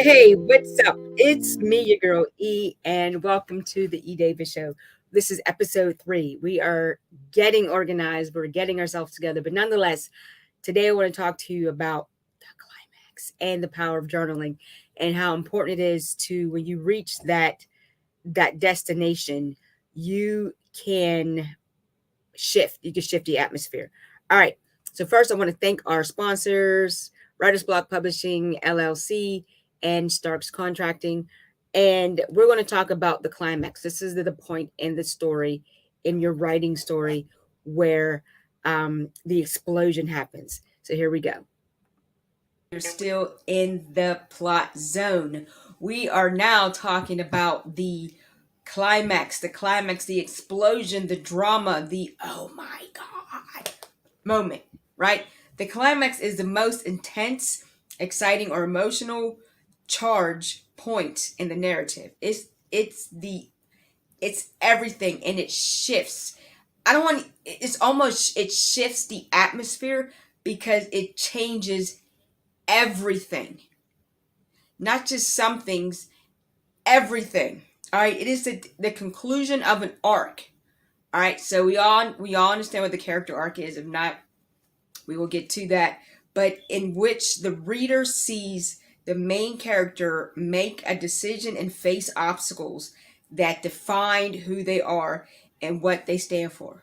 Hey, what's up? It's me, your girl E, and welcome to the E Davis Show. This is episode 3. We are getting organized, we're getting ourselves together, but nonetheless, today I want to talk to you about the climax and the power of journaling and how important it is to when you reach that destination, you can you can shift the atmosphere. All right. So first I want to thank our sponsors, Writers Block Publishing LLC and Starks Contracting. And we're going to talk about the climax. This is the point in the story, in your writing story, where the explosion happens. So here we go. You're still in the plot zone. We are now talking about the explosion, the drama, the oh my God moment, right? The climax is the most intense, exciting, or emotional charge point in the narrative. It's everything, and it shifts. I don't want it's almost it shifts the atmosphere because it changes everything. Not just some things, everything. All right, it is the conclusion of an arc. All right, so we all understand what the character arc is. If not, we will get to that. But in which the reader sees the main character make a decision and face obstacles that define who they are and what they stand for.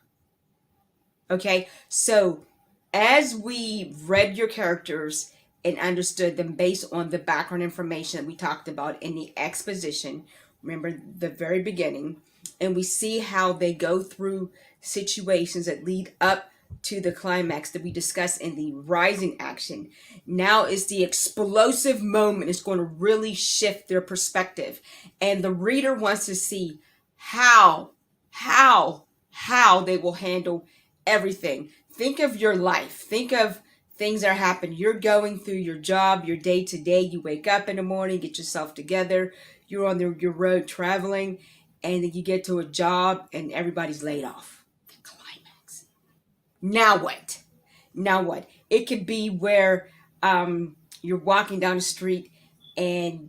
Okay, so as we read your characters and understood them based on the background information we talked about in the exposition, remember the very beginning, and we see how they go through situations that lead up to the climax that we discussed in the rising action. Now is the explosive moment. It's going to really shift their perspective, and the reader wants to see how how they will handle everything. Think of your life. Think of things that are happening. You're going through your job, your day to day. You wake up in the morning, get yourself together. You're on your road traveling, and then you get to a job and everybody's laid off. The climax. Now what? Now what? It could be where you're walking down the street and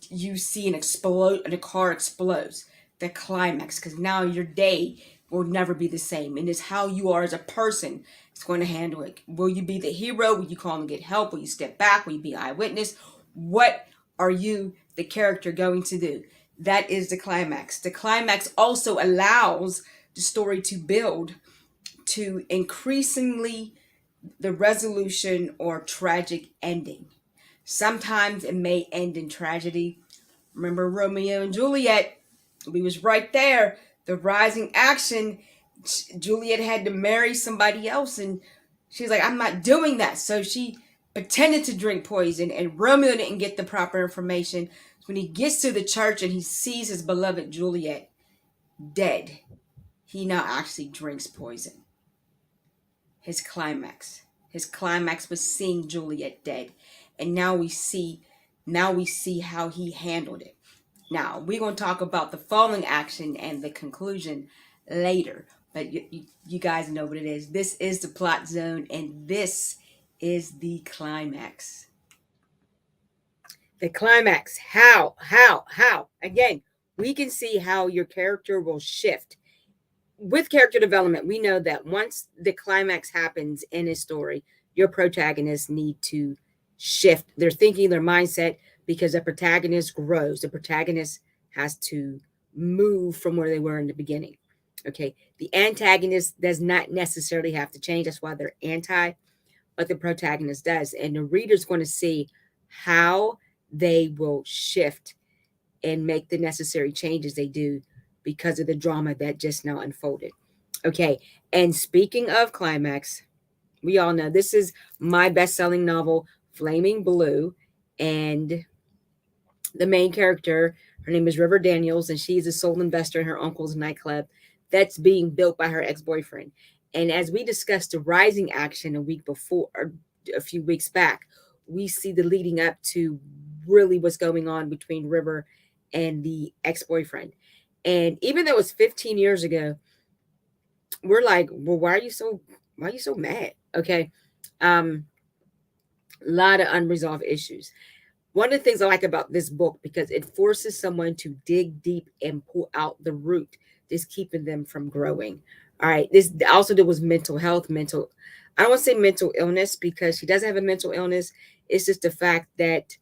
you see a car explodes. The climax, because now your day will never be the same, and it's how you are as a person is going to handle it. Will you be the hero? Will you call and get help? Will you step back? Will you be eyewitness? What are you, the character, going to do? That is the climax. The climax also allows the story to build to increasingly the resolution or tragic ending. Sometimes it may end in tragedy. Remember Romeo and Juliet? We was right there. The rising action. Juliet had to marry somebody else, and she's like, "I'm not doing that." So she pretended to drink poison, and Romeo didn't get the proper information. When he gets to the church and he sees his beloved Juliet dead, he now actually drinks poison. His climax. His climax was seeing Juliet dead, and now we see how he handled it. Now, we're going to talk about the falling action and the conclusion later, but you guys know what it is. This is the plot zone, and this is the climax. The climax. How? Again, we can see how your character will shift. With character development, we know that once the climax happens in a story, your protagonists need to shift their thinking, their mindset, because the protagonist grows. The protagonist has to move from where they were in the beginning. Okay. The antagonist does not necessarily have to change. That's why they're anti, but the protagonist does. And the reader's going to see how they will shift and make the necessary changes they do because of the drama that just now unfolded. Okay. And speaking of climax, we all know this is my best-selling novel, Flaming Blue, and the main character, her name is River Daniels, and she's a sole investor in her uncle's nightclub that's being built by her ex-boyfriend. And as we discussed the rising action a week before, or a few weeks back, we see the leading up to really what's going on between River and the ex-boyfriend. And even though it was 15 years ago, we're like, well, why are you so mad? Okay. A lot of unresolved issues. One of the things I like about this book because it forces someone to dig deep and pull out the root that's keeping them from growing. All right. This also there was mental health, mental. I don't want to say mental illness because she doesn't have a mental illness. It's just the fact that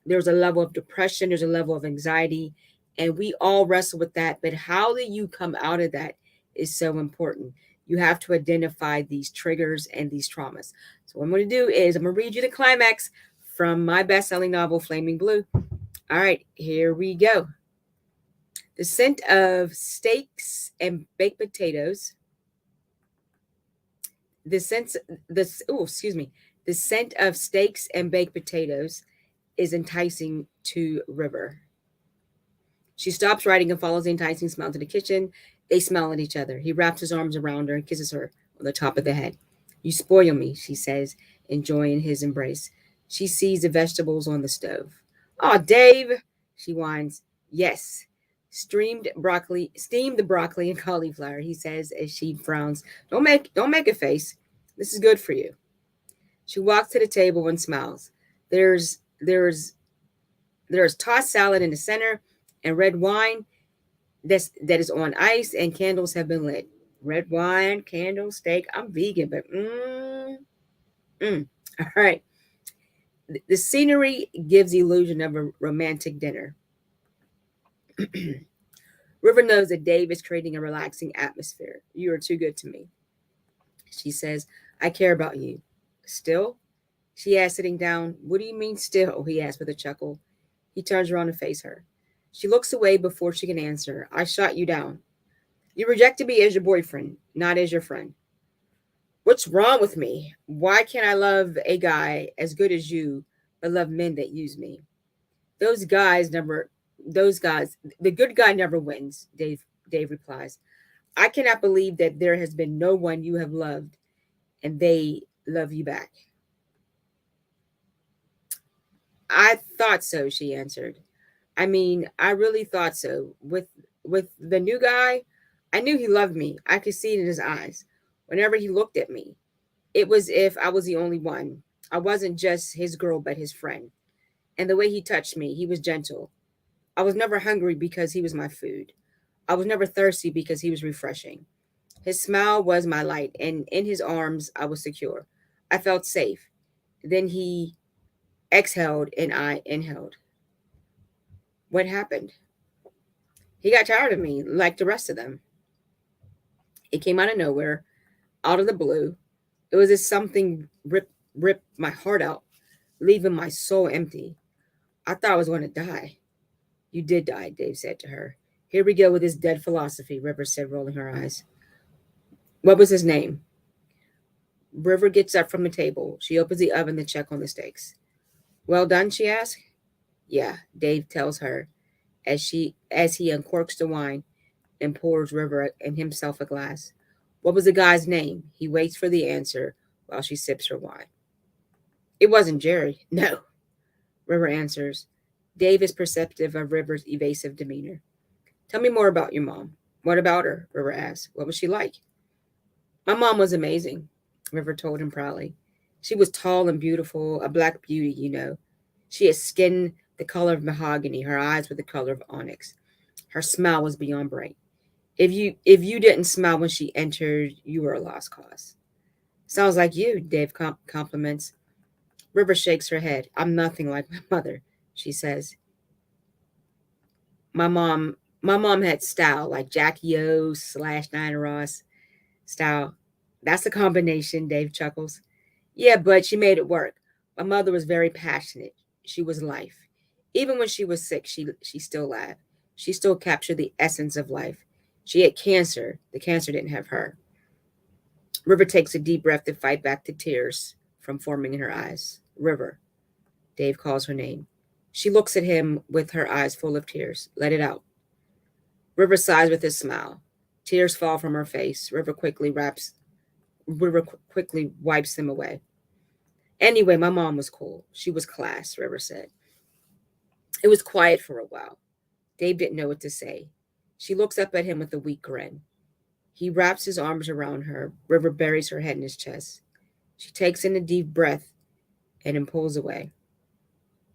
there's a level of depression, there's a level of anxiety, and we all wrestle with that. But how do you come out of that is so important. You have to identify these triggers and these traumas. So what I'm going to do is I'm going to read you the climax from my best-selling novel, Flaming Blue. All right, here we go. The scent of steaks and baked potatoes. The scent, this oh, excuse me. The scent of steaks and baked potatoes is enticing to River. She stops writing and follows the enticing smell to the kitchen. They smell at each other. He wraps his arms around her and kisses her on the top of the head. You spoil me, she says, enjoying his embrace. She sees the vegetables on the stove. Oh, Dave, she whines. Yes. Steamed broccoli and cauliflower, he says as she frowns. Don't make a face. This is good for you. She walks to the table and smiles. There's there's there's tossed salad in the center and red wine that is on ice and candles have been lit. Red wine, candle, steak. I'm vegan, but mm. All right. The scenery gives the illusion of a romantic dinner. River knows that Dave is creating a relaxing atmosphere. You are too good to me. She says, I care about you. Still? She asks, sitting down. What do you mean, still? He asks with a chuckle. He turns around to face her. She looks away before she can answer. I shot you down. You rejected me as your boyfriend, not as your friend. What's wrong with me? Why can't I love a guy as good as you, but love men that use me? Those guys never, those guys, the good guy never wins, Dave replies. I cannot believe that there has been no one you have loved and they love you back. I thought so, she answered. I mean, I really thought so. With the new guy, I knew he loved me. I could see it in his eyes. Whenever he looked at me, it was if I was the only one. I wasn't just his girl, but his friend. And the way he touched me, he was gentle. I was never hungry because he was my food. I was never thirsty because he was refreshing. His smile was my light, and in his arms, I was secure. I felt safe. Then he exhaled, and I inhaled. What happened? He got tired of me, like the rest of them. It came out of nowhere, out of the blue. It was as something ripped my heart out, leaving my soul empty. I thought I was going to die. You did die, Dave said to her. Here we go with his dead philosophy, River said, rolling her eyes. What was his name? River gets up from the table. She opens the oven to check on the steaks. Well done, she asks. Yeah, Dave tells her as he uncorks the wine and pours River and himself a glass. What was the guy's name? He waits for the answer while she sips her wine. It wasn't Jerry. No, River answers. Dave is perceptive of River's evasive demeanor. Tell me more about your mom. What about her? River asks. What was she like? My mom was amazing, River told him proudly. She was tall and beautiful, a black beauty, you know. She had skin the color of mahogany, her eyes were the color of onyx. Her smile was beyond bright. If you didn't smile when she entered, you were a lost cause. Sounds like you, Dave compliments. River shakes her head. I'm nothing like my mother, she says. My mom had style, like Jackie O slash Diana Ross style. That's a combination, Dave chuckles. Yeah, but she made it work. My mother was very passionate. She was life. Even when she was sick, she still laughed. She still captured the essence of life. She had cancer. The cancer didn't have her. River takes a deep breath to fight back the tears from forming in her eyes. River, Dave calls her name. She looks at him with her eyes full of tears. Let it out. River sighs with a smile. Tears fall from her face. River quickly wipes them away. Anyway, my mom was cool. She was class, River said. It was quiet for a while. Dave didn't know what to say. She looks up at him with a weak grin. He wraps his arms around her. River buries her head in his chest. She takes in a deep breath and then pulls away.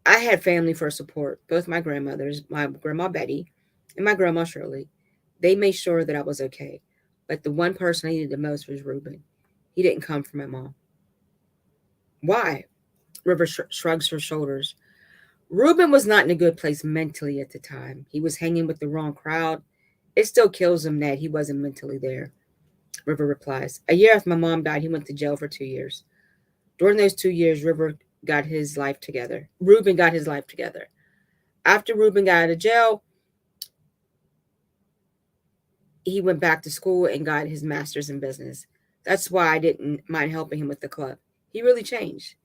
I had family for support, both my grandmothers, my grandma Betty and my grandma Shirley. They made sure that I was okay. But the one person I needed the most was Reuben. He didn't come from my mom. Why? River shrugs her shoulders. Reuben was not in a good place mentally at the time. He was hanging with the wrong crowd. It still kills him that he wasn't mentally there. River replies. A year after my mom died, he went to jail for 2 years. During those 2 years, Reuben got his life together. After Reuben got out of jail, he went back to school and got his master's in business. That's why I didn't mind helping him with the club. He really changed.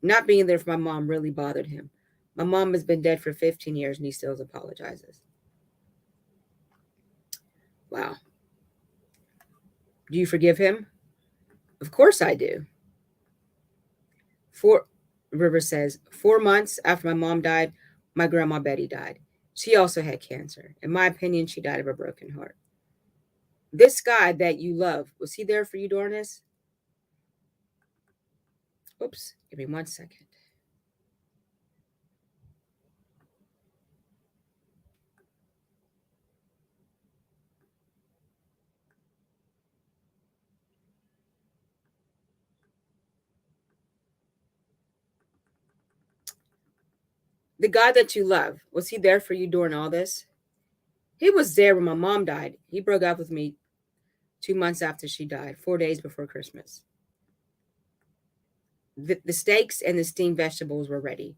Not being there for my mom really bothered him. My mom has been dead for 15 years and he still apologizes. Wow. Do you forgive him? Of course I do. Four, River says, 4 months after my mom died, my grandma Betty died. She also had cancer. In my opinion, she died of a broken heart. This guy that you love, was he there for you during this? Oops, give me 1 second. The guy that you love, was he there for you during all this? He was there when my mom died. He broke up with me 2 months after she died, 4 days before Christmas. The steaks and the steamed vegetables were ready.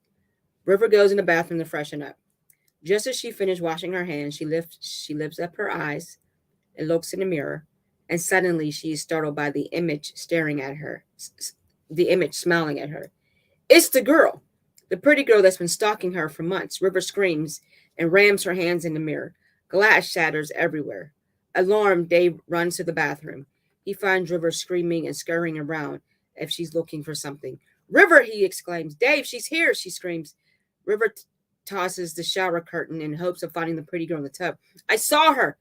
River goes in the bathroom to freshen up. Just as she finished washing her hands, she lifts up her eyes and looks in the mirror, and suddenly she is startled by the image staring at her, the image smiling at her. It's the girl, the pretty girl that's been stalking her for months. River screams and rams her hands in the mirror. Glass shatters everywhere. Alarmed, Dave runs to the bathroom. He finds River screaming and scurrying around as if she's looking for something. River, he exclaims. Dave, she's here, she screams. River tosses the shower curtain in hopes of finding the pretty girl in the tub. I saw her.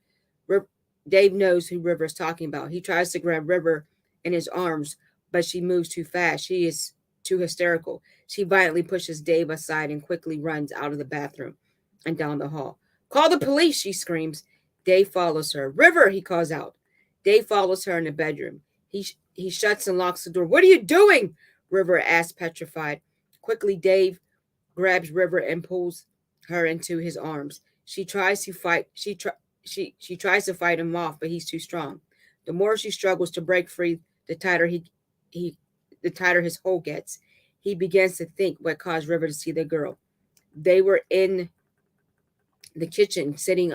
Dave knows who River is talking about. He tries to grab River in his arms, but she moves too fast. She is too hysterical. She violently pushes Dave aside and quickly runs out of the bathroom and down the hall. Call the police, she screams. Dave follows her. River, he calls out. Dave follows her in the bedroom. He shuts and locks the door. What are you doing? River asks, petrified. Quickly, Dave grabs River and pulls her into his arms. She tries to fight. She tries to fight him off, but he's too strong. The more she struggles to break free, the tighter the tighter his hold gets. He begins to think what caused River to see the girl. They were in the kitchen, sitting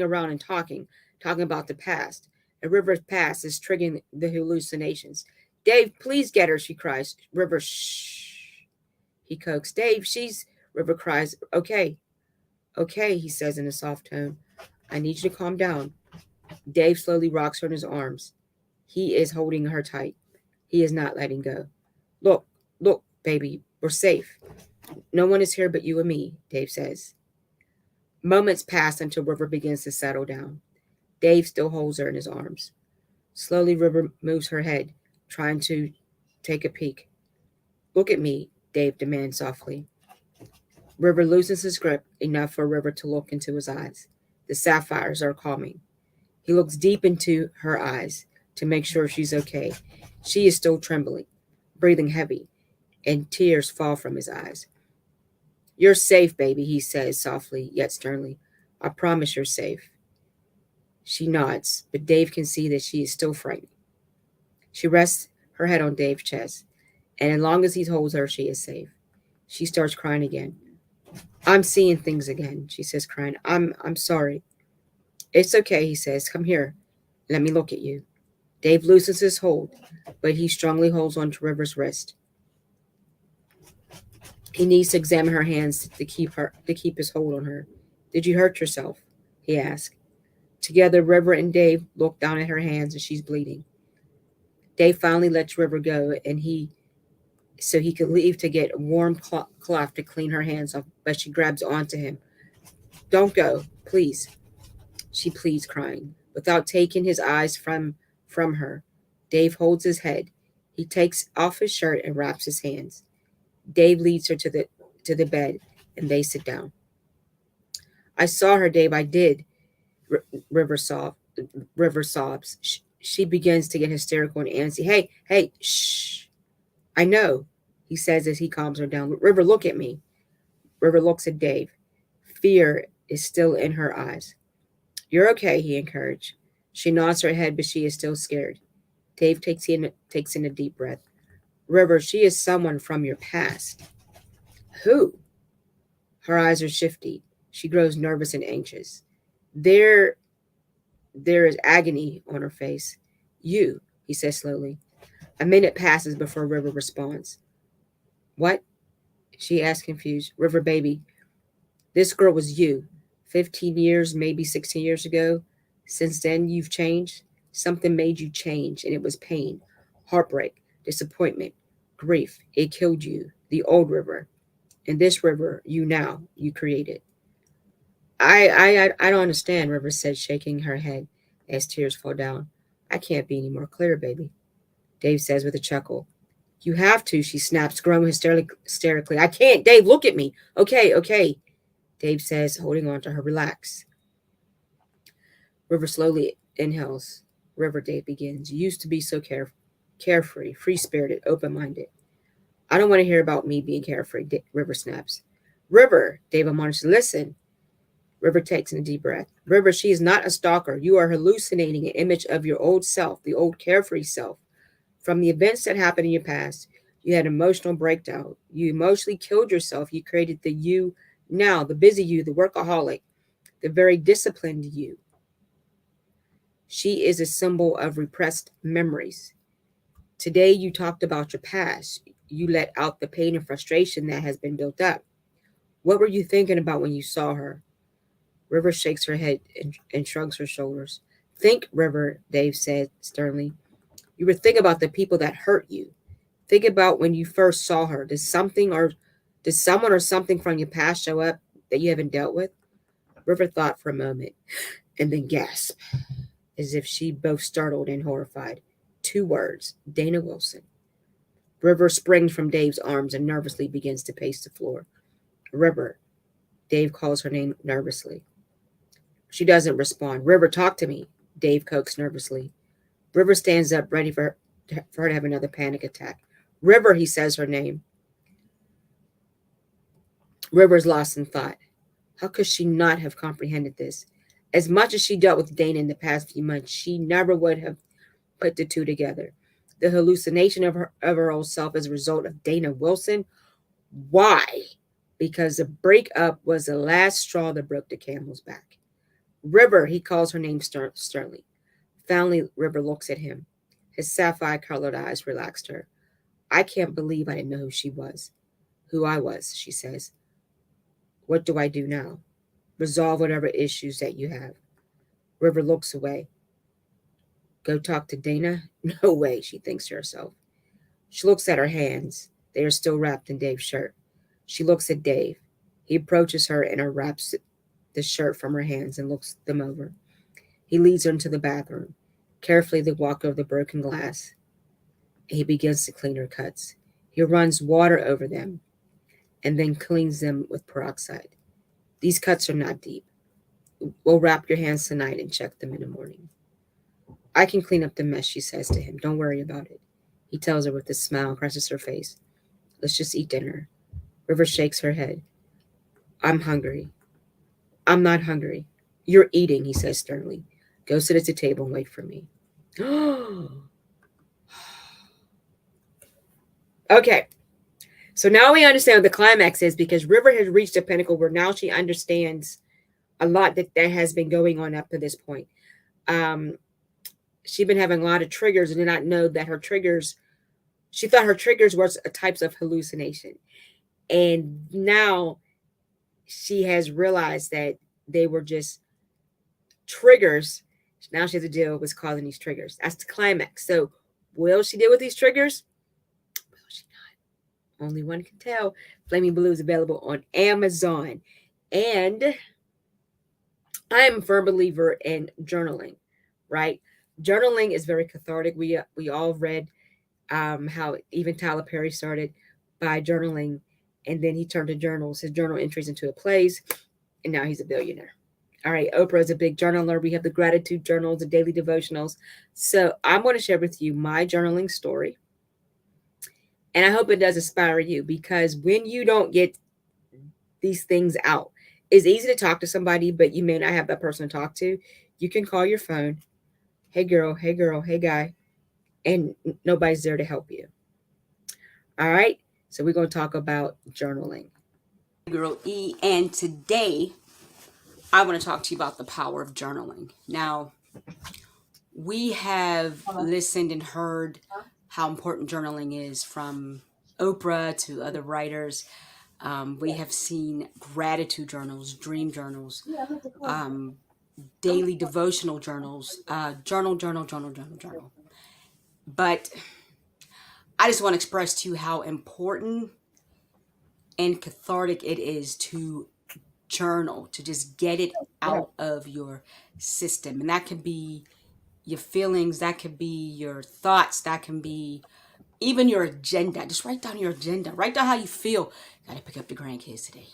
around and talking about the past. And River's past is triggering the hallucinations. Dave, please get her, she cries. River, shh. He coaxes. Dave, she's. River cries. Okay, he says in a soft tone. I need you to calm down. Dave slowly rocks her in his arms. He is holding her tight. He is not letting go. Look, baby, we're safe. No one is here but you and me, Dave says. Moments pass until River begins to settle down. Dave still holds her in his arms. Slowly, River moves her head, trying to take a peek. Look at me, Dave demands softly. River loosens his grip enough for River to look into his eyes. The sapphires are calming. He looks deep into her eyes to make sure she's okay. She is still trembling, breathing heavy, and tears fall from his eyes. You're safe, baby, he says softly yet sternly. I promise you're safe. She nods, but Dave can see that she is still frightened. She rests her head on Dave's chest, and as long as he holds her, she is safe. She starts crying again. I'm seeing things again, she says, crying. I'm sorry. It's okay, he says. Come here. Let me look at you. Dave loosens his hold, but he strongly holds onto River's wrist. He needs to examine her hands to keep his hold on her. Did you hurt yourself? He asks. Together, River and Dave look down at her hands and she's bleeding. Dave finally lets River go so he can leave to get a warm cloth to clean her hands off, but she grabs onto him. Don't go, please, she pleads, crying. Without taking his eyes from her, Dave holds his head. He takes off his shirt and wraps his hands. Dave leads her to to the bed, and they sit down. I saw her, Dave. I did. R- River sob. River sobs. She begins to get hysterical and antsy. Hey, hey, shh. I know, he says as he calms her down. River, look at me. River looks at Dave. Fear is still in her eyes. You're okay, he encouraged. She nods her head, but she is still scared. Dave takes in a deep breath. River, she is someone from your past. Who? Her eyes are shifty. She grows nervous and anxious. There there is agony on her face. You, he says slowly. A minute passes before River responds. What? She asks confused. River baby, this girl was you. 15 years, maybe 16 years ago. Since then you've changed. Something made you change, and it was pain, heartbreak, disappointment, grief. It killed you. The old River. And this River, you created. I don't understand, River said, shaking her head as tears fall down. I can't be any more clear, baby, Dave says with a chuckle. You have to, she snaps, growing hysterically. I can't, Dave, look at me. Okay, okay, Dave says, holding on to her. Relax. River slowly inhales. River, Dave begins. You used to be so carefree, free spirited, open minded. I don't want to hear about me being carefree, River snaps. River, Dave admonishes, listen. River takes in a deep breath. River, she is not a stalker. You are hallucinating an image of your old self, the old carefree self. From the events that happened in your past, you had an emotional breakdown. You emotionally killed yourself. You created the you now, the busy you, the workaholic, the very disciplined you. She is a symbol of repressed memories. Today, you talked about your past. You let out the pain and frustration that has been built up. What were you thinking about when you saw her? River shakes her head and shrugs her shoulders. Think, River, Dave said sternly. You were thinking about the people that hurt you. Think about when you first saw her. Does someone or something from your past show up that you haven't dealt with? River thought for a moment and then gasped, as if she both startled and horrified. Two words, Dana Wilson. River springs from Dave's arms and nervously begins to pace the floor. River, Dave calls her name nervously. She doesn't respond. River, talk to me, Dave coaxes nervously. River stands up, ready for her to have another panic attack. River, he says her name. River's lost in thought. How could she not have comprehended this? As much as she dealt with Dana in the past few months, she never would have put the two together. The hallucination of her old self as a result of Dana Wilson. Why? Because the breakup was the last straw that broke the camel's back. River, he calls her name sternly. Finally, River looks at him. His sapphire colored eyes relaxed her. I can't believe I didn't know who she was. Who I was, she says. What do I do now? Resolve whatever issues that you have. River looks away. Go talk to Dana? No way, she thinks to herself. She looks at her hands. They are still wrapped in Dave's shirt. She looks at Dave. He approaches her and unwraps the shirt from her hands and looks them over. He leads her into the bathroom. Carefully, they walk over the broken glass. He begins to clean her cuts. He runs water over them and then cleans them with peroxide. These cuts are not deep. We'll wrap your hands tonight and check them in the morning. I can clean up the mess, she says to him. Don't worry about it. He tells her with a smile and crosses her face. Let's just eat dinner. River shakes her head. I'm hungry. I'm not hungry. You're eating, he says sternly. Go sit at the table and wait for me. Okay, so now we understand what the climax is because River has reached a pinnacle where now she understands a lot that has been going on up to this point. Um, she'd been having a lot of triggers and did not know that she thought her triggers were types of hallucination. And now she has realized that they were just triggers. Now she has to deal with what's causing these triggers. That's the climax. So will she deal with these triggers? Will she not? Only one can tell. Flaming Blue is available on Amazon. And I'm a firm believer in journaling, right? Journaling is very cathartic. We all read how even Tyler Perry started by journaling, And then he turned his journal entries into a place, and now he's a billionaire. All right, Oprah is a big journaler. We have the gratitude journals, the daily devotionals. So I'm going to share with you my journaling story. And I hope it does inspire you, because when you don't get these things out, it's easy to talk to somebody, but you may not have that person to talk to. You can call your phone, hey girl, hey guy, and nobody's there to help you. All right, so we're going to talk about journaling. Girl E, and today I want to talk to you about the power of journaling. Now, we have listened and heard how important journaling is from Oprah to other writers. We have seen gratitude journals, dream journals, daily devotional journals, journal. But I just want to express to you how important and cathartic it is to journal, to just get it out of your system. And that can be your feelings, that could be your thoughts, that can be even your agenda. Just write down your agenda. Write down how you feel. Gotta pick up the grandkids today.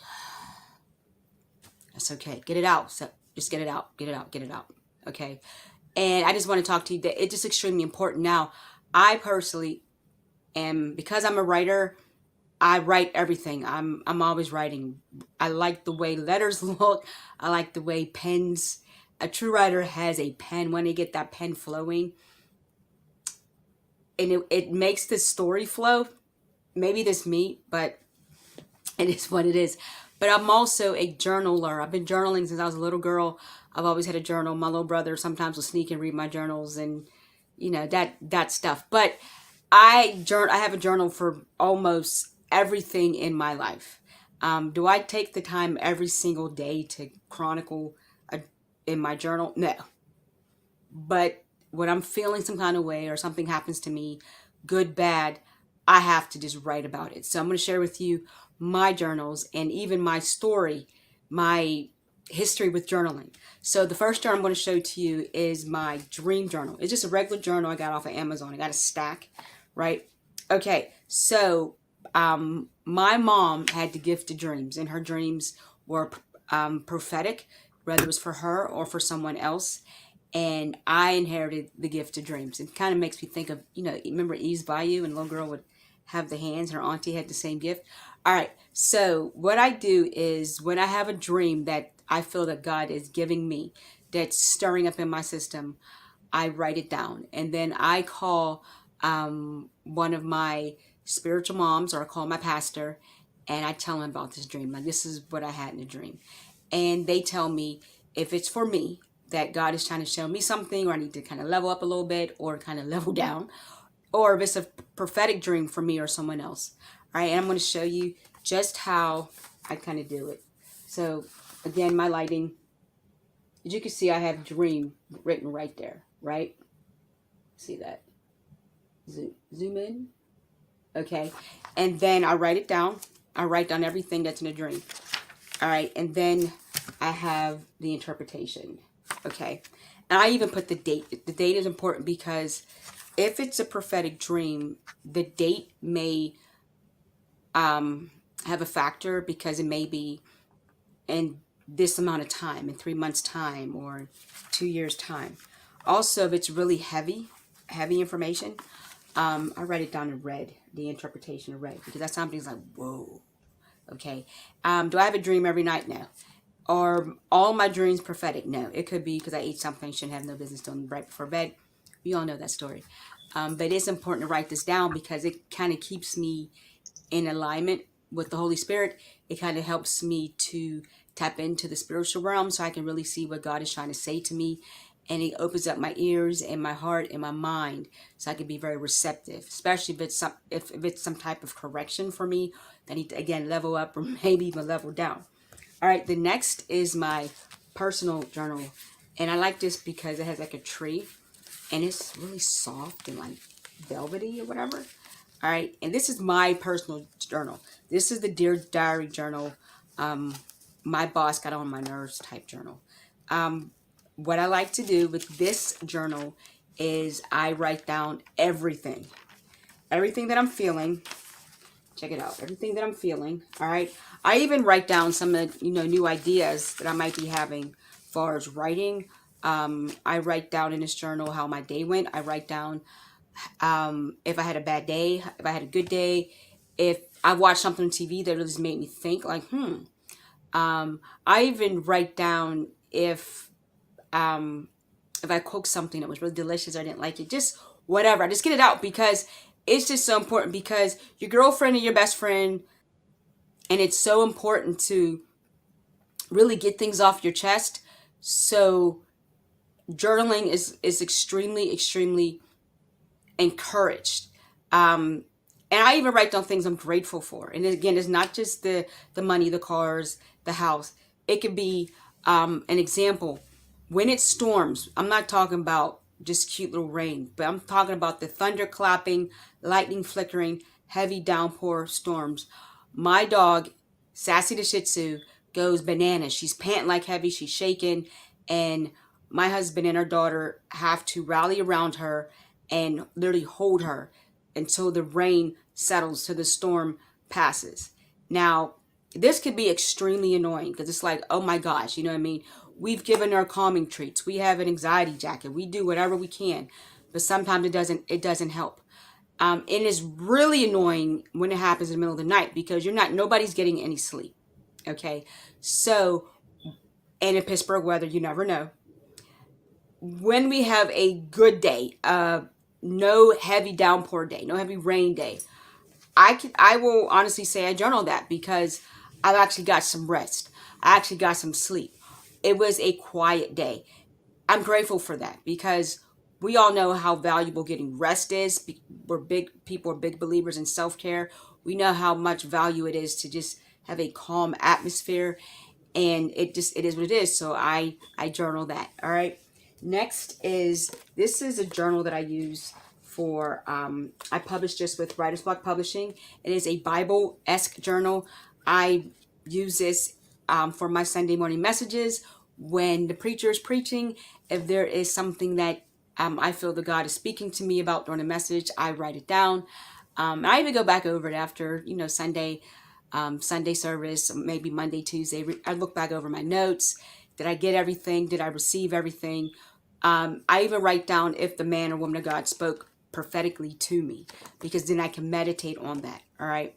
That's okay. Get it out. So just get it out. Get it out. Get it out. Okay. And I just want to talk to you that it's just extremely important. Now, I personally am, because I'm a writer, I write everything. I'm always writing. I like the way letters look. I like the way pens. A true writer has a pen. When they get that pen flowing, and it makes the story flow. Maybe this me, but it is what it is. But I'm also a journaler. I've been journaling since I was a little girl. I've always had a journal. My little brother sometimes will sneak and read my journals, and that stuff. But I have a journal for almost everything in my life. Do I take the time every single day to chronicle in my journal? No. But when I'm feeling some kind of way or something happens to me, good, bad, I have to just write about it. So I'm going to share with you my journals and even my story, my history with journaling. So the first journal I'm going to show to you is my dream journal. It's just a regular journal I got off of Amazon. I got a stack, right? Okay, so my mom had the gift of dreams, and her dreams were prophetic, whether it was for her or for someone else. And I inherited the gift of dreams. It kind of makes me think of, remember Eve's Bayou, and the little girl would have the hands, and her auntie had the same gift. All right, so what I do is when I have a dream that I feel that God is giving me, that's stirring up in my system, I write it down. And then I call one of my spiritual moms, or I call my pastor, and I tell them about this dream. Like, this is what I had in a dream. And they tell me if it's for me, that God is trying to show me something, or I need to kind of level up a little bit or kind of level down, or if it's a prophetic dream for me or someone else. All right, and I'm going to show you just how I kind of do it. So again, my lighting, as you can see, I have dream written right there, right? See that? Zoom in. Okay, and then I write it down. I write down everything that's in a dream. All right, and then I have the interpretation. Okay, and I even put the date. The date is important because if it's a prophetic dream, the date may have a factor, because it may be in this amount of time, in 3 months time, or 2 years time. Also, if it's really heavy information, I write it down in red, the interpretation in red, because that's something's like, whoa. Okay, do I have a dream every night? No. Are all my dreams prophetic? No. It could be because I ate something I shouldn't have no business doing right before bed. We all know that story. But it's important to write this down, because it kind of keeps me in alignment with the Holy Spirit. It kind of helps me to tap into the spiritual realm, so I can really see what God is trying to say to me. And it opens up my ears and my heart and my mind, so I can be very receptive, especially if it's some type of correction for me. I need to, again, level up, or maybe even level down. All right, the next is my personal journal. And I like this because it has like a tree, and it's really soft and like velvety or whatever. All right, and this is my personal journal. This is the Dear Diary journal. My boss got on my nerves type journal. What I like to do with this journal is I write down everything that I'm feeling, Check it out. Everything that I'm feeling. All right. I even write down some of the, new ideas that I might be having as far as writing. I write down in this journal how my day went. I write down if I had a bad day, if I had a good day, if I watched something on TV that really made me think, like, I even write down if I cooked something that was really delicious, I didn't like it, just whatever. I just get it out because it's just so important, because your girlfriend and your best friend, and it's so important to really get things off your chest. So journaling is extremely, extremely encouraged. And I even write down things I'm grateful for. And again, it's not just the money, the cars, the house. It could be an example. When it storms, I'm not talking about just cute little rain, but I'm talking about the thunder clapping, lightning flickering, heavy downpour storms. My dog, Sassy the Shih Tzu, goes bananas. She's panting like heavy, she's shaking, and my husband and our daughter have to rally around her and literally hold her until the rain settles, till the storm passes. Now, this could be extremely annoying because it's like, oh my gosh, you know what I mean? We've given her calming treats. We have an anxiety jacket. We do whatever we can, but sometimes it doesn't help. And it's really annoying when it happens in the middle of the night because nobody's getting any sleep. Okay, so, and in Pittsburgh weather, you never know. When we have a good day, no heavy downpour day, no heavy rain day, I will honestly say I journal that because I've actually got some rest. I actually got some sleep. It was a quiet day. I'm grateful for that because we all know how valuable getting rest is. We're big people are big believers in self-care. We know how much value it is to just have a calm atmosphere, and it is what it is. So I journal that. All right. Next is, this is a journal that I use for I publish just with Writer's Block Publishing. It is a Bible-esque journal. I use this for my Sunday morning messages when the preacher is preaching. If there is something that I feel that God is speaking to me about during a message, I write it down. I even go back over it after Sunday service, maybe Monday, Tuesday. I look back over my notes. Did I get everything? Did I receive everything? I even write down if the man or woman of God spoke prophetically to me, because then I can meditate on that. All right.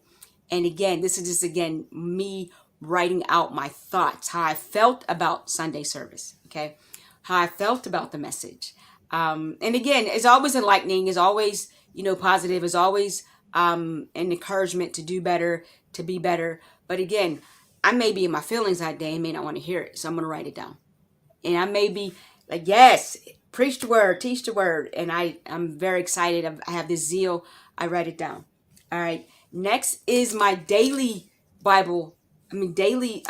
And again, this is just, again, me writing out my thoughts, how I felt about Sunday service. Okay. How I felt about the message. And again, it's always enlightening, it's always, positive, it's always an encouragement to do better, to be better. But again, I may be in my feelings that day and may not want to hear it. So I'm going to write it down. And I may be like, yes, preach the word, teach the word. And I'm very excited. I have this zeal. I write it down. All right. Next is my daily daily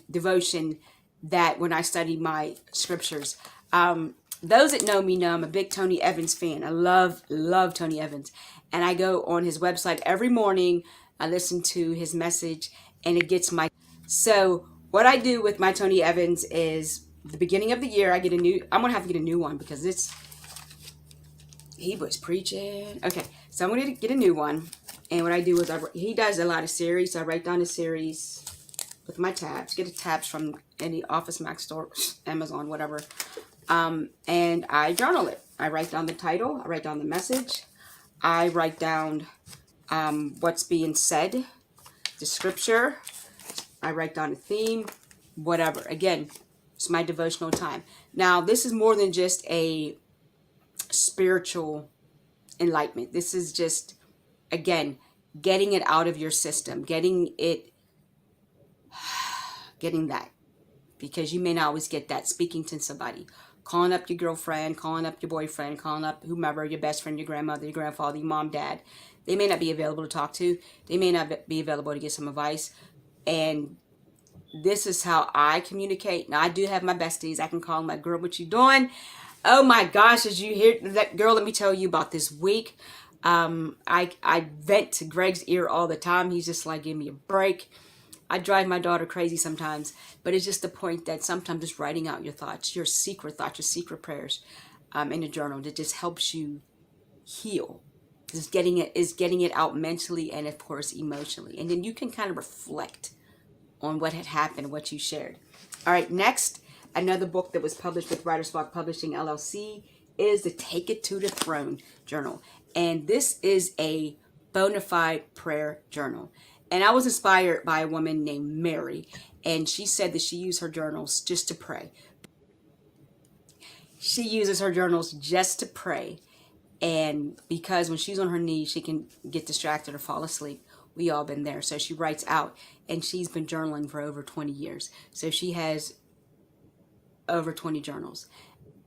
devotion, that when I study my scriptures. Those that know me know I'm a big Tony Evans fan. I love Tony Evans. And I go on his website every morning. I listen to his message, and it gets my... So what I do with my Tony Evans is, the beginning of the year, I'm going to have to get a new one because he was preaching. Okay, so I'm going to get a new one. And what I do is, he does a lot of series. So I write down a series with my tabs. Get the tabs from any Office Max store, Amazon, whatever. And I journal it. I write down the title. I write down the message. I write down what's being said, the scripture. I write down a theme, whatever. Again, it's my devotional time. Now, this is more than just a spiritual enlightenment. This is just, again, getting it out of your system, getting that, because you may not always get that. Speaking to somebody, calling up your girlfriend, calling up your boyfriend, calling up whomever, your best friend, your grandmother, your grandfather, your mom, dad. They may not be available to talk to. They may not be available to get some advice. And this is how I communicate. Now, I do have my besties. I can call them, like, girl, what you doing? Oh my gosh, as you hear that, girl, let me tell you about this week. I vent to Greg's ear all the time. He's just like, give me a break. I drive my daughter crazy sometimes, but it's just the point that sometimes just writing out your thoughts, your secret prayers, in a journal, that just helps you heal. Is getting it out mentally and of course emotionally, and then you can kind of reflect on what had happened, what you shared. All right, next, another book that was published with Writer's Block Publishing LLC is the Take It to the Throne journal. And this is a bona fide prayer journal. And I was inspired by a woman named Mary, and she said that she used her journals just to pray. She uses her journals just to pray. And because when she's on her knees, she can get distracted or fall asleep. We all been there. So she writes out, and she's been journaling for over 20 years. So she has over 20 journals.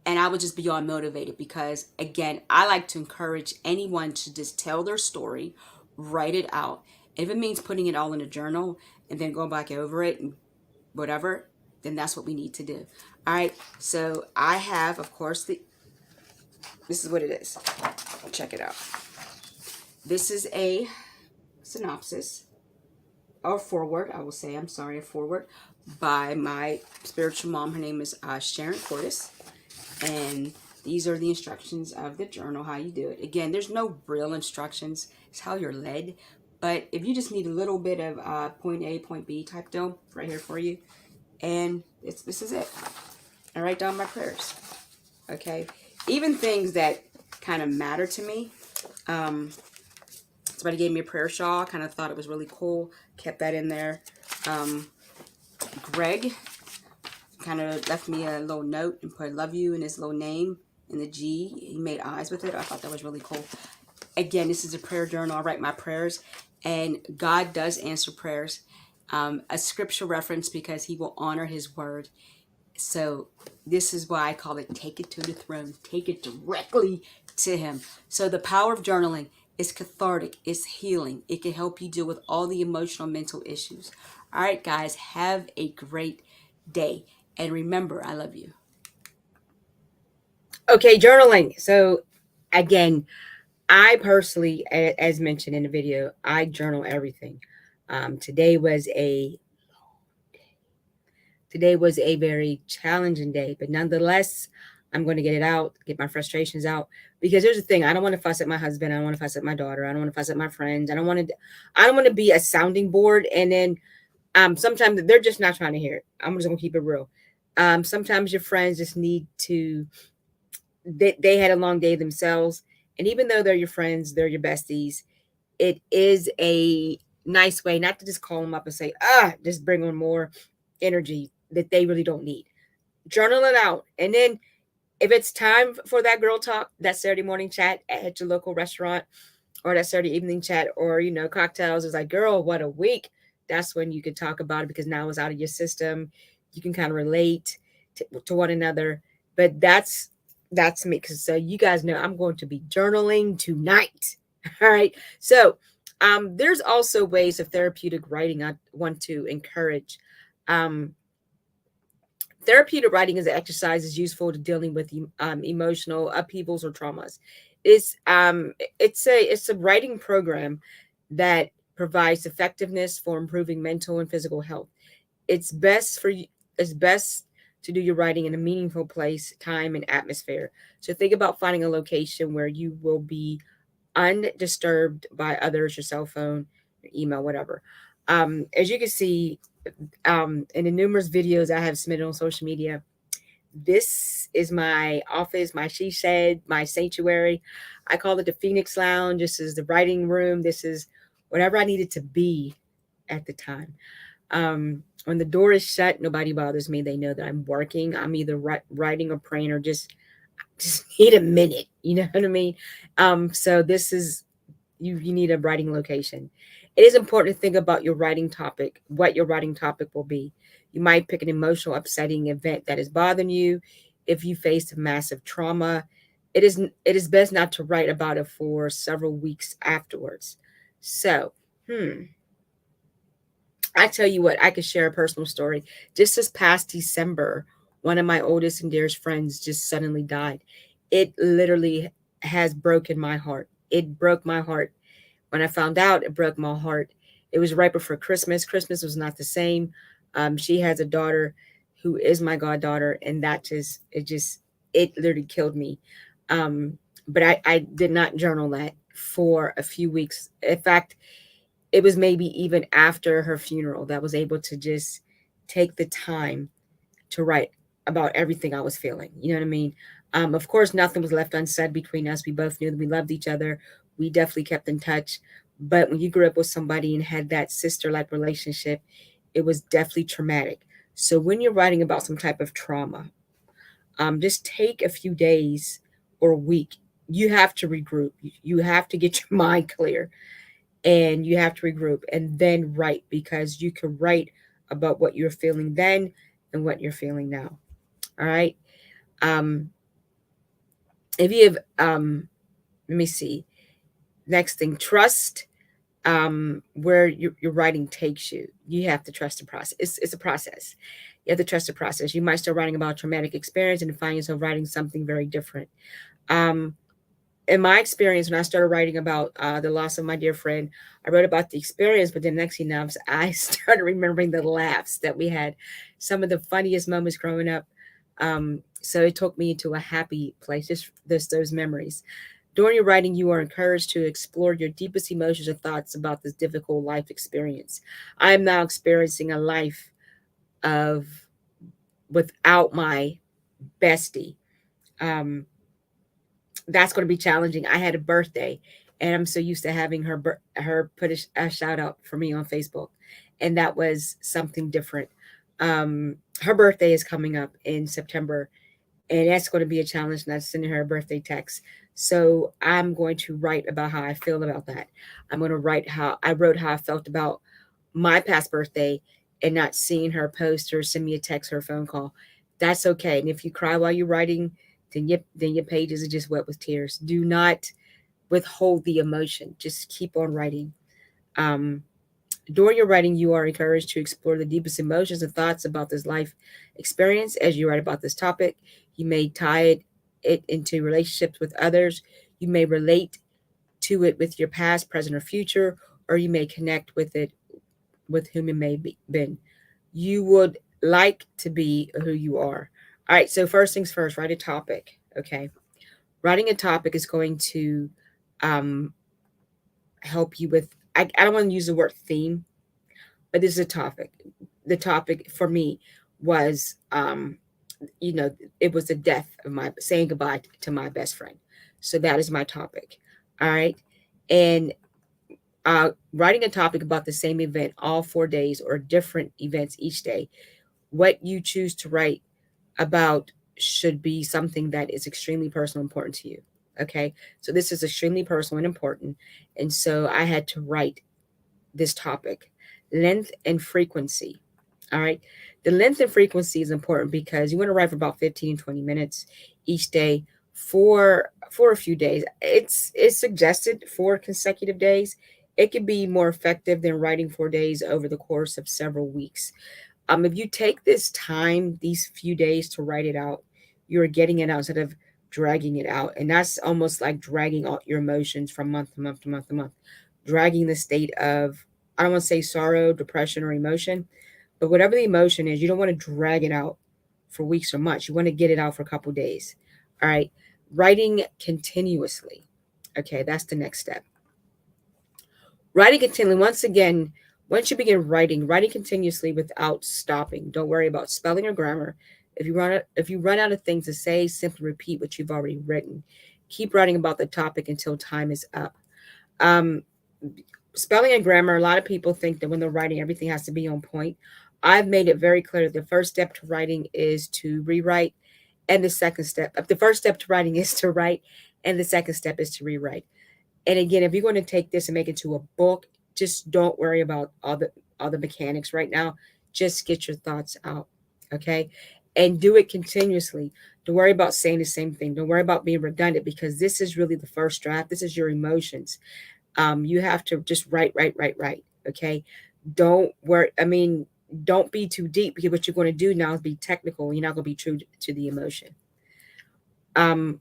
And I was just beyond motivated because, again, I like to encourage anyone to just tell their story, write it out. If it means putting it all in a journal and then going back over it and whatever, then that's what we need to do. All right. So I have, of course, this is what it is. Check it out. This is a synopsis or forward, I will say, I'm sorry, a forward by my spiritual mom. Her name is Sharon Cordes. And these are the instructions of the journal, how you do it. Again, there's no real instructions. It's how you're led. But if you just need a little bit of point A, point B type deal, right here for you. And this is it. I write down my prayers. Okay? Even things that kind of matter to me. Somebody gave me a prayer shawl. I kind of thought it was really cool. Kept that in there. Greg kind of left me a little note and put love you in his little name in the G. He made eyes with it. I thought that was really cool. Again, this is a prayer journal. I write my prayers, and God does answer prayers. A scripture reference because he will honor his word. So this is why I call it Take It to the Throne. Take it directly to him. So the power of journaling is cathartic. It's healing. It can help you deal with all the emotional, mental issues. All right, guys, have a great day. And remember, I love you. Okay, journaling. So again, I personally, as mentioned in the video, I journal everything. Today was a very challenging day, but nonetheless, I'm going to get it out, get my frustrations out. Because here's the thing: I don't want to fuss at my husband. I don't want to fuss at my daughter. I don't want to fuss at my friends. I don't want to be a sounding board. And then sometimes they're just not trying to hear it. I'm just gonna keep it real. Sometimes your friends just need to. They had a long day themselves, and even though they're your friends, they're your besties. It is a nice way not to just call them up and say, just bring on more energy that they really don't need. Journal it out. And then if it's time for that girl talk, that Saturday morning chat at your local restaurant, or that Saturday evening chat, or, cocktails, it's like, girl, what a week. That's when you can talk about it because now it's out of your system. You can kind of relate to one another. But that's me. Because so you guys know I'm going to be journaling tonight. All right. So there's also ways of therapeutic writing I want to encourage. Therapeutic writing is an exercise is useful to dealing with emotional upheavals or traumas. It's a writing program that provides effectiveness for improving mental and physical health. It's best for you. It's best to do your writing in a meaningful place, time, and atmosphere. So think about finding a location where you will be undisturbed by others, your cell phone, your email, whatever. As you can see, in the numerous videos I have submitted on social media, this is my office, my she shed, my sanctuary. I call it the Phoenix Lounge. This is the writing room. This is whatever I needed to be at the time. When the door is shut, nobody bothers me. They know that I'm working. I'm either writing or praying or just need a minute. You know what I mean? So this is you need a writing location. It is important to think about your writing topic, what your writing topic will be. You might pick an emotional, upsetting event that is bothering you. If you faced a massive trauma, it is best not to write about it for several weeks afterwards. So, I tell you what, I could share a personal story. Just this past December, one of my oldest and dearest friends just suddenly died. It literally has broken my heart. It broke my heart. When I found out, it broke my heart. It was right before Christmas. Christmas was not the same. She has a daughter who is my goddaughter, and it literally killed me. But I did not journal that for a few weeks. In fact, it was maybe even after her funeral that I was able to just take the time to write about everything I was feeling. You know what I mean? Of course, nothing was left unsaid between us. We both knew that we loved each other. We definitely kept in touch. But when you grew up with somebody and had that sister like relationship, it was definitely traumatic. So when you're writing about some type of trauma, just take a few days or a week. You have to regroup. You have to get your mind clear and you have to regroup and then write because you can write about what you're feeling then and what you're feeling now. All right. Um, if you have, let me see. Next thing, trust where your writing takes you. You have to trust the process. It's a process. You have to trust the process. You might start writing about a traumatic experience and find yourself writing something very different. Um, in my experience, when I started writing about the loss of my dear friend, I wrote about the experience, but then next thing you know, I started remembering the laughs that we had, some of the funniest moments growing up. So it took me into a happy place, just those memories. During your writing, you are encouraged to explore your deepest emotions and thoughts about this difficult life experience. I am now experiencing a life of without my bestie. Um, that's going to be challenging. I had a birthday, and I'm so used to having her put a shout out for me on Facebook, and that was something different. Her birthday is coming up in September, and that's going to be a challenge. And I'm sending her a birthday text. So I'm going to write about how I feel about that. I'm going to write how I wrote how I felt about my past birthday and not seeing her post or send me a text or a phone call. That's okay. And if you cry while you're writing, then your pages are just wet with tears. Do not withhold the emotion. Just keep on writing. Um, During your writing, you are encouraged to explore the deepest emotions and thoughts about this life experience as you write about this topic. You may tie it into relationships with others. You may relate to it with your past, present, or future, or you may connect with it with whom it may be been. You would like to be who you are. All right, so first things first, write a topic. Okay. Writing a topic is going to um, help you with, I don't want to use the word theme, but this is a topic. The topic for me was, it was the death of my, saying goodbye to my best friend. So that is my topic. All right. And writing a topic about the same event all 4 days or different events each day, what you choose to write about should be something that is extremely personal and important to you. Okay. So this is extremely personal and important. And so I had to write this topic, length and frequency. All right. The length and frequency is important because you want to write for about 15 to 20 minutes each day for a few days. It's suggested 4 consecutive days. It can be more effective than writing 4 days over the course of several weeks. If you take this time, these few days to write it out, you're getting it out instead of dragging it out. And that's almost like dragging out your emotions from month to month to month to month, dragging the state of, I don't want to say sorrow, depression, or emotion, but whatever the emotion is, you don't want to drag it out for weeks or months. You want to get it out for a couple days. All right. Writing continuously. Okay, that's the next step. Writing continually, once again, once you begin writing continuously without stopping. Don't worry about spelling or grammar. If you run out of things to say, simply repeat what you've already written. Keep writing about the topic until time is up. Um, Spelling and grammar, a lot of people think that when they're writing, everything has to be on point. I've made it very clear that the first step to writing is to rewrite, and the first step to writing is to write, and the second step is to rewrite. And again, if you're going to take this and make it to a book, just don't worry about all the mechanics right now. Just get your thoughts out, okay? And do it continuously. Don't worry about saying the same thing. Don't worry about being redundant because this is really the first draft. This is your emotions. You have to just write, write, write, write. Okay. Don't worry. I mean, don't be too deep because what you're going to do now is be technical. You're not going to be true to the emotion. Um,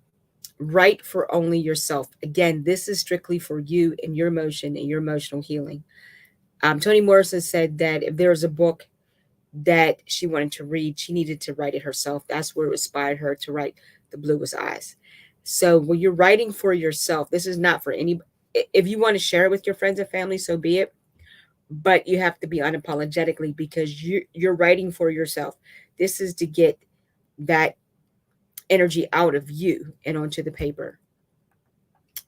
Write for only yourself. Again, this is strictly for you and your emotion and your emotional healing. Toni Morrison said that if there was a book that she wanted to read, she needed to write it herself. That's where it inspired her to write The Bluest Eyes. So when you're writing for yourself, this is not for if you want to share it with your friends and family, so be it. But you have to be unapologetically, because you're writing for yourself. This is to get that energy out of you and onto the paper.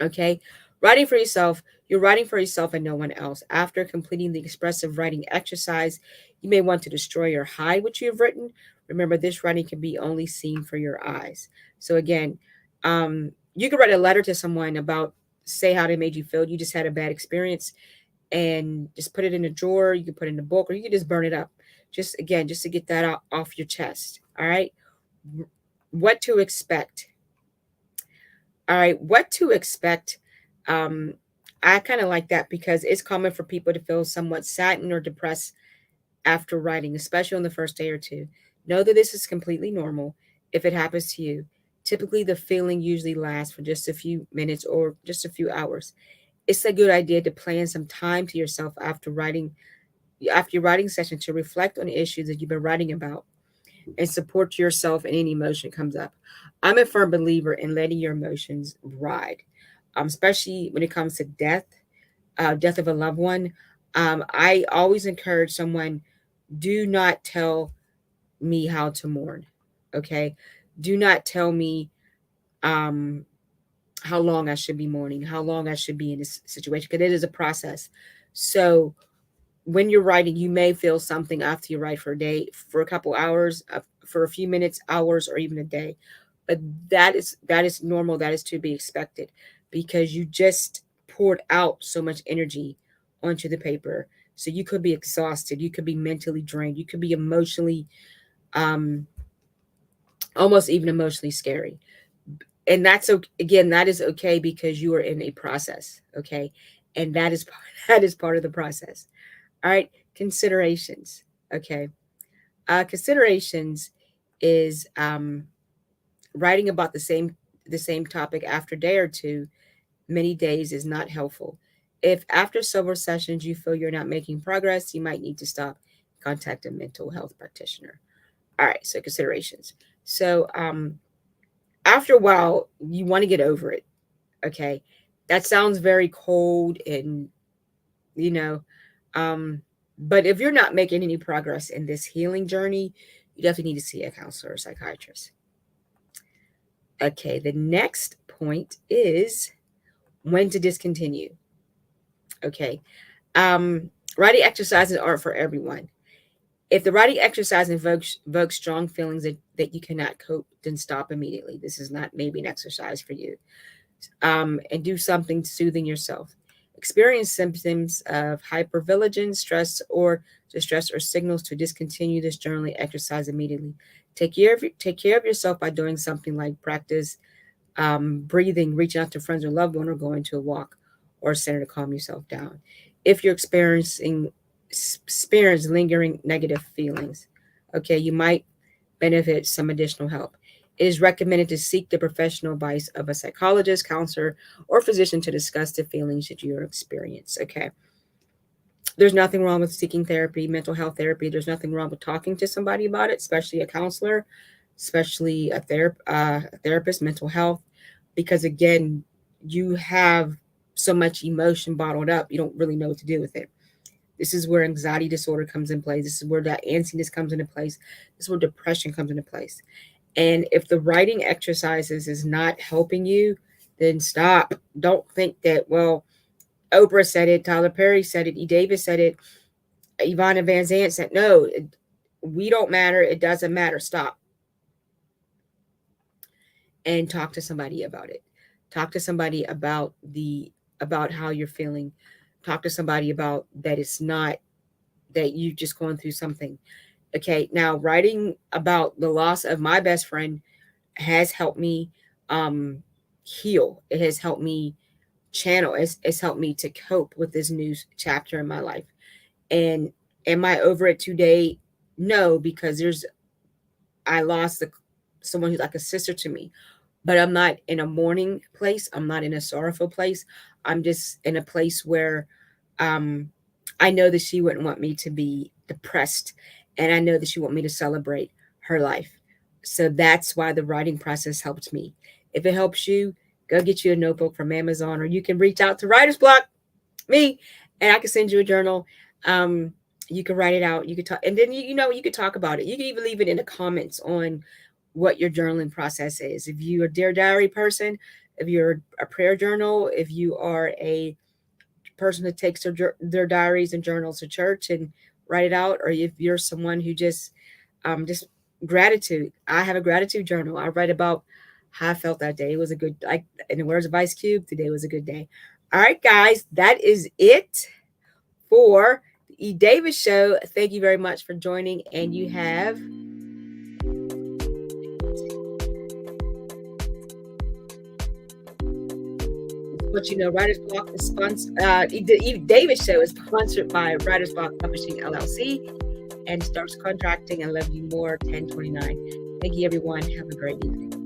Okay. Writing for yourself, you're writing for yourself and no one else. After completing the expressive writing exercise, you may want to destroy or hide what you have written. Remember, this writing can be only seen for your eyes. So, again, you could write a letter to someone about, say, how they made you feel. You just had a bad experience, and just put it in a drawer. You can put it in a book, or you can just burn it up. Just, again, just to get that out, off your chest. All right. What to expect. All right, what to expect. Um, I kind of like that because it's common for people to feel somewhat saddened or depressed after writing, especially on the first day or two. Know that this is completely normal if it happens to you. Typically, the feeling usually lasts for just a few minutes or just a few hours. It's a good idea to plan some time to yourself after your writing session, to reflect on the issues that you've been writing about and support yourself in any emotion comes up. I'm a firm believer in letting your emotions ride, especially when it comes to death, death of a loved one. I always encourage someone, do not tell me how to mourn. Okay. Do not tell me um, how long I should be mourning, how long I should be in this situation, because it is a process. So when you're writing, you may feel something after you write for a day, for a couple hours, for a few minutes, hours, or even a day. But that is normal. That is to be expected, because you just poured out so much energy onto the paper. So you could be exhausted. You could be mentally drained. You could be emotionally, um, almost even emotionally scary. And that's okay. Again, that is okay because you are in a process. Okay, and that is that is part of the process. All right, considerations. Okay, considerations is writing about the same topic after a day or two, many days is not helpful. If after several sessions you feel you're not making progress, you might need to stop, contact a mental health practitioner. All right, so considerations. So after a while, you want to get over it. Okay, that sounds very cold and you know um but if you're not making any progress in this healing journey, you definitely need to see a counselor or psychiatrist. Okay, the next point is when to discontinue. Okay, writing exercises aren't for everyone. If the writing exercise invokes strong feelings that you cannot cope, then stop immediately. This is not maybe an exercise for you. And do something soothing yourself. Experience symptoms of hypervigilance, stress, or distress, or signals to discontinue this journaling exercise immediately. Take care of yourself by doing something like practice breathing, reaching out to friends or loved one, or going to a walk or a center to calm yourself down. If you're experience lingering negative feelings, okay, you might benefit some additional help. It is recommended to seek the professional advice of a psychologist, counselor, or physician to discuss the feelings that you experience. Okay. There's nothing wrong with seeking therapy, mental health therapy. There's nothing wrong with talking to somebody about it, especially a counselor, especially a therapist, mental health, because again, you have so much emotion bottled up, you don't really know what to do with it. This is where anxiety disorder comes in place. This is where that anxiousness comes into place. This is where depression comes into place. And if the writing exercises is not helping you, then stop. Don't think that, well, Oprah said it, Tyler Perry said it, E. Davis said it, Ivana Van Zant said, no, we don't matter. It doesn't matter. Stop and talk to somebody about it. Talk to somebody about how you're feeling. Talk to somebody about that it's not that you just going through something. Okay, now writing about the loss of my best friend has helped me um heal. It has helped me channel. It's helped me to cope with this new chapter in my life. And am I over it today? No, because I lost someone who's like a sister to me, but I'm not in a mourning place. I'm not in a sorrowful place. I'm just in a place where um, I know that she wouldn't want me to be depressed, and I know that she want me to celebrate her life. So that's why the writing process helped me. If it helps you, go get you a notebook from Amazon, or you can reach out to Writer's Block, me, and I can send you a journal. Um, you can write it out. You could talk, and then you could talk about it. You can even leave it in the comments on what your journaling process is. If you're a Dear Diary person, if you're a prayer journal, if you are a person that takes their diaries and journals to church and write it out, or if you're someone who just gratitude. I have a gratitude journal. I write about how I felt that day. It was a good, like in the words of Ice Cube, today was a good day. All right, guys, that is it for the E. Davis Show. Thank you very much for joining, and you have. But Writer's Block is sponsored. The E. Davis Show is sponsored by Writer's Block Publishing LLC and Starks Contracting. I love you more. 1029. Thank you, everyone. Have a great evening.